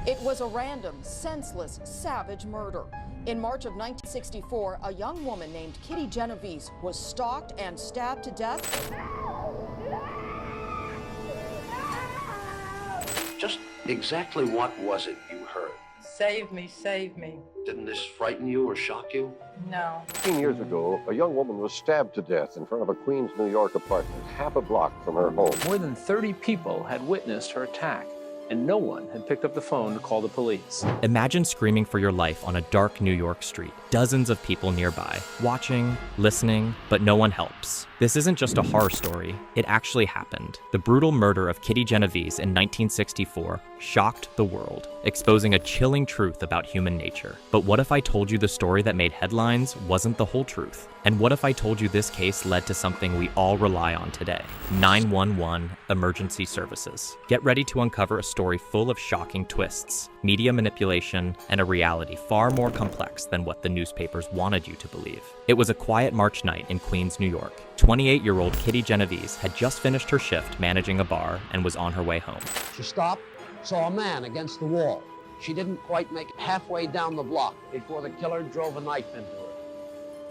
It was a random, senseless, savage murder. In March of 1964, a young woman named Kitty Genovese was stalked and stabbed to death. Just exactly what was it you heard? Save me, save me. Didn't this frighten you or shock you? No. 15 years ago, a young woman was stabbed to death in front of a Queens, New York apartment, half a block from her home. More than 30 people had witnessed her attack, and no one had picked up the phone to call the police. Imagine screaming for your life on a dark New York street. Dozens of people nearby, watching, listening, but no one helps. This isn't just a horror story, it actually happened. The brutal murder of Kitty Genovese in 1964 shocked the world, exposing a chilling truth about human nature. But what if I told you the story that made headlines wasn't the whole truth? And what if I told you this case led to something we all rely on today? 911 emergency services. Get ready to uncover a story full of shocking twists, media manipulation, and a reality far more complex than what the newspapers wanted you to believe. It was a quiet March night in Queens, New York. 28-year-old Kitty Genovese had just finished her shift managing a bar and was on her way home. She stopped, saw a man against the wall. She didn't quite make it halfway down the block before the killer drove a knife into her.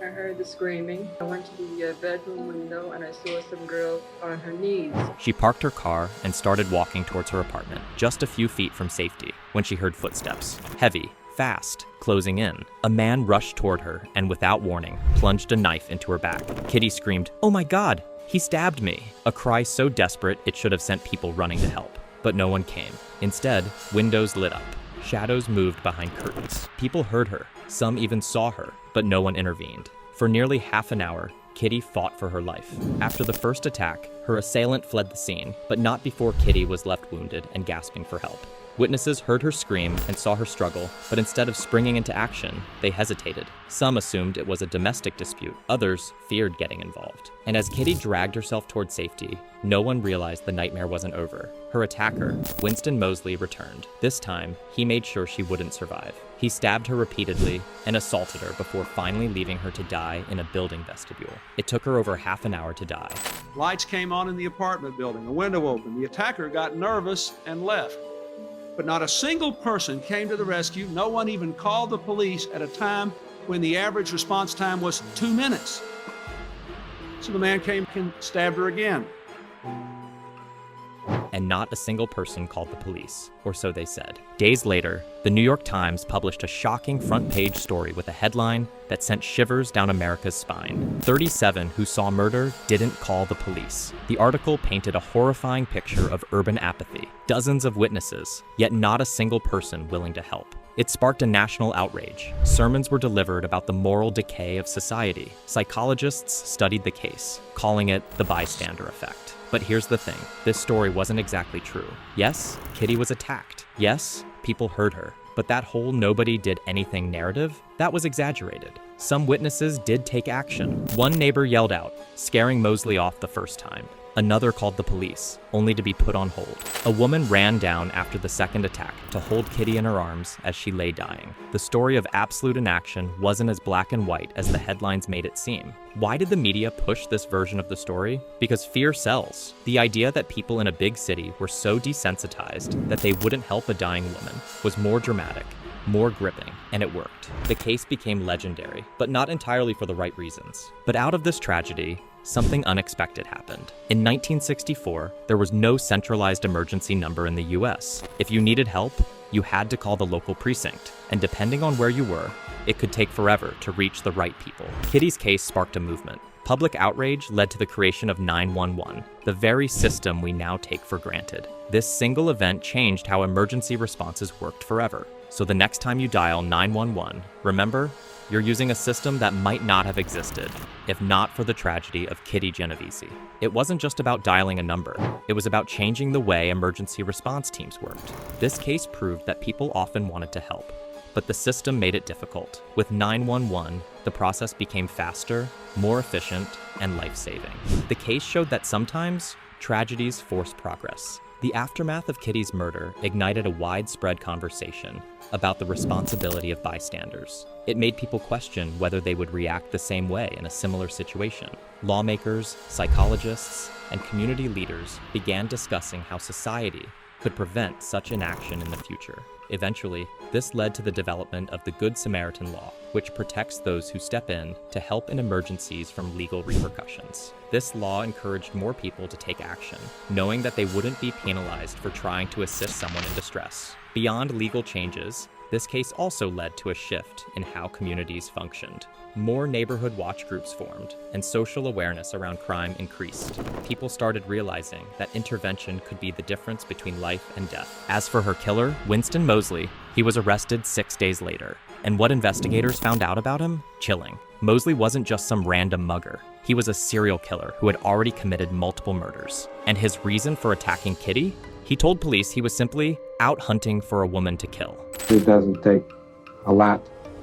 I heard the screaming. I went to the bedroom window and I saw some girl on her knees. She parked her car and started walking towards her apartment, just a few feet from safety, when she heard footsteps. Heavy, fast, closing in. A man rushed toward her and, without warning, plunged a knife into her back. Kitty screamed, "Oh my God, he stabbed me!" A cry so desperate it should have sent people running to help. But no one came. Instead, windows lit up. Shadows moved behind curtains. People heard her. Some even saw her, but no one intervened. For nearly half an hour, Kitty fought for her life. After the first attack, her assailant fled the scene, but not before Kitty was left wounded and gasping for help. Witnesses heard her scream and saw her struggle, but instead of springing into action, they hesitated. Some assumed it was a domestic dispute, others feared getting involved. And as Kitty dragged herself toward safety, no one realized the nightmare wasn't over. Her attacker, Winston Mosley, returned. This time, he made sure she wouldn't survive. He stabbed her repeatedly and assaulted her before finally leaving her to die in a building vestibule. It took her over half an hour to die. Lights came on in the apartment building, a window opened. The attacker got nervous and left. But not a single person came to the rescue. No one even called the police at a time when the average response time was 2 minutes. So the man came and stabbed her again. And not a single person called the police, or so they said. Days later, the New York Times published a shocking front-page story with a headline that sent shivers down America's spine. 37 who saw murder didn't call the police. The article painted a horrifying picture of urban apathy. Dozens of witnesses, yet not a single person willing to help. It sparked a national outrage. Sermons were delivered about the moral decay of society. Psychologists studied the case, calling it the bystander effect. But here's the thing, this story wasn't exactly true. Yes, Kitty was attacked. Yes, people heard her. But that whole nobody did anything narrative, that was exaggerated. Some witnesses did take action. One neighbor yelled out, scaring Mosley off the first time. Another called the police, only to be put on hold. A woman ran down after the second attack to hold Kitty in her arms as she lay dying. The story of absolute inaction wasn't as black and white as the headlines made it seem. Why did the media push this version of the story? Because fear sells. The idea that people in a big city were so desensitized that they wouldn't help a dying woman was more dramatic, more gripping, and it worked. The case became legendary, but not entirely for the right reasons. But out of this tragedy, something unexpected happened. In 1964, there was no centralized emergency number in the US. If you needed help, you had to call the local precinct, and depending on where you were, it could take forever to reach the right people. Kitty's case sparked a movement. Public outrage led to the creation of 911, the very system we now take for granted. This single event changed how emergency responses worked forever. So the next time you dial 911, remember, you're using a system that might not have existed if not for the tragedy of Kitty Genovese. It wasn't just about dialing a number. It was about changing the way emergency response teams worked. This case proved that people often wanted to help, but the system made it difficult. With 911, the process became faster, more efficient, and life-saving. The case showed that sometimes tragedies force progress. The aftermath of Kitty's murder ignited a widespread conversation about the responsibility of bystanders. It made people question whether they would react the same way in a similar situation. Lawmakers, psychologists, and community leaders began discussing how society could prevent such inaction in the future. Eventually, this led to the development of the Good Samaritan Law, which protects those who step in to help in emergencies from legal repercussions. This law encouraged more people to take action, knowing that they wouldn't be penalized for trying to assist someone in distress. Beyond legal changes, this case also led to a shift in how communities functioned. More neighborhood watch groups formed, and social awareness around crime increased. People started realizing that intervention could be the difference between life and death. As for her killer, Winston Moseley, he was arrested 6 days later. And what investigators found out about him? Chilling. Moseley wasn't just some random mugger. He was a serial killer who had already committed multiple murders. And his reason for attacking Kitty? He told police he was simply out hunting for a woman to kill. It doesn't take a lot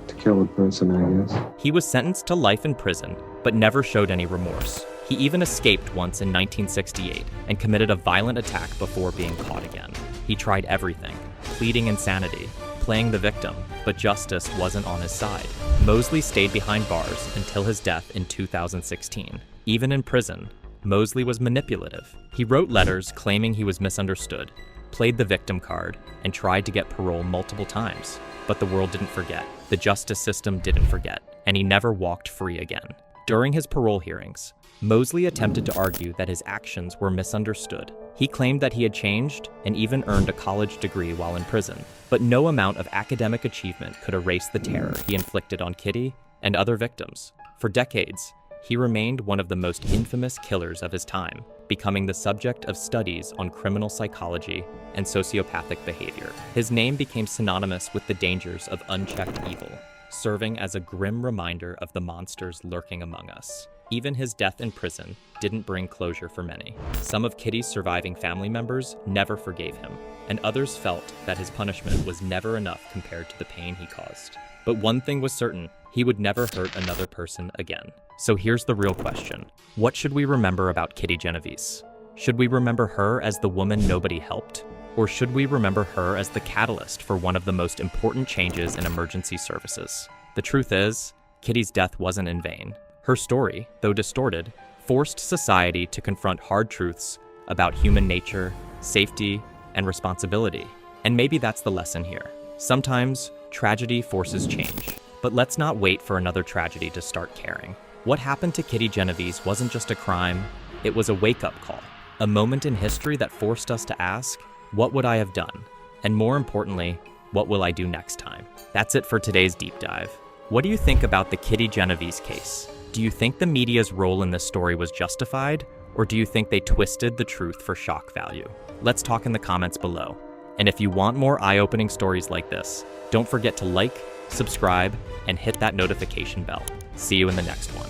to kill a person, I guess. He was sentenced to life in prison, but never showed any remorse. He even escaped once in 1968 and committed a violent attack before being caught again. He tried everything, pleading insanity, playing the victim, but justice wasn't on his side. Moseley stayed behind bars until his death in 2016. Even in prison, Moseley was manipulative. He wrote letters claiming he was misunderstood, played the victim card, and tried to get parole multiple times. But the world didn't forget. The justice system didn't forget, and he never walked free again. During his parole hearings, Moseley attempted to argue that his actions were misunderstood. He claimed that he had changed and even earned a college degree while in prison. But no amount of academic achievement could erase the terror he inflicted on Kitty and other victims. For decades, he remained one of the most infamous killers of his time, becoming the subject of studies on criminal psychology and sociopathic behavior. His name became synonymous with the dangers of unchecked evil, serving as a grim reminder of the monsters lurking among us. Even his death in prison didn't bring closure for many. Some of Kitty's surviving family members never forgave him, and others felt that his punishment was never enough compared to the pain he caused. But one thing was certain, he would never hurt another person again. So here's the real question. What should we remember about Kitty Genovese? Should we remember her as the woman nobody helped? Or should we remember her as the catalyst for one of the most important changes in emergency services? The truth is, Kitty's death wasn't in vain. Her story, though distorted, forced society to confront hard truths about human nature, safety, and responsibility. And maybe that's the lesson here. Sometimes, tragedy forces change. But let's not wait for another tragedy to start caring. What happened to Kitty Genovese wasn't just a crime, it was a wake-up call. A moment in history that forced us to ask, what would I have done? And more importantly, what will I do next time? That's it for today's deep dive. What do you think about the Kitty Genovese case? Do you think the media's role in this story was justified, or do you think they twisted the truth for shock value? Let's talk in the comments below. And if you want more eye-opening stories like this, don't forget to like, subscribe, and hit that notification bell. See you in the next one.